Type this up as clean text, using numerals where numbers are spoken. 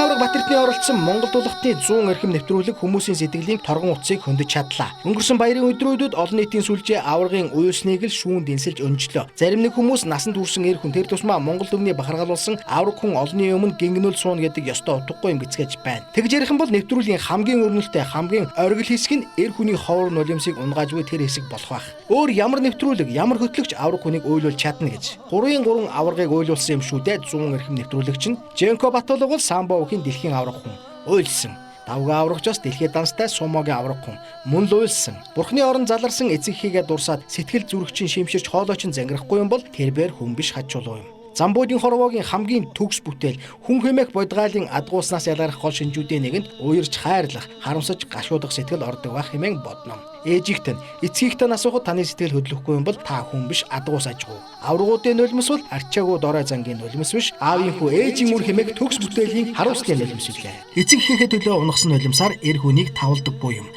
авраг Батэрдний оролцсон Монгол дулаалтны 100 эрхэм нэвтрүүлэг хүмүүсийн сэтгэлийн торгон утсыг хөндөж чадлаа. Өнгөрсөн баярын өдрүүдэд олон нийтийн сүлжээ аврагын уйлсныг л шүүн дэнсэлж өнжлөө. Зарим нэг хүмүүс насанд хүрсэн эр хүн тэр тусмаа Монгол төвний бахаргалуулсан авраг хүн олонний өмнө гингнүүл сууна гэдэг ёстой утгагүй юм гэцгээж байна. Тэгж ярих юм бол нэвтрүүлгийн хамгийн өрнөлттэй хамгийн оргил хэсэг нь эр хүний ховор нулимсыг унгааж буй тэр хэсэг болох байх. Өөр ямар нэвтрүүлэг, ямар хөтлөгч авраг хүнийг уйлуулж чадна гэж. 3 аврагыг уйлуулсан юм шүү дээ. 100 эрхэм нэвтрүүлэгч нь Женко Батулга бол самбо үхийн дэлхийн авраг хүн уйлсан. Давга аврагчаас дэлхийд данстай сумогийн авраг хүн мөн л уйлсан. Бурхны орон заларсан эцэг хийгээ дурсаад сэтгэл зүрхчин шимширч хоолойчин зангирахгүй юм бол тэрбээр хүн биш хачуулуу юм. Замбуудын хорвоогийн хамгийн төгс бүтээл хүн хэмээх бодгаалын адгууснаас ялгарх гол шинжүүдийн нэгэнд уярж хайрлах, харамсаж гашуудах сэтгэл ордог байх хэмээн бодно. Ээжигтэн эцгийгтэн асуухад таны сэтгэл хөдлөхгүй юм бол та хүн биш адгуус ажгүй. Аврагуудын нулимс бол арчаагүй дорой зангийн нулимс биш, аавын хүү ээжийн үр хэмээх төгс бүтээлийн харуулсны нулимс үлээ. Эцэг хийхэд төлөө унахсан нулимсаар эр хүнийг тавладаг буй юм.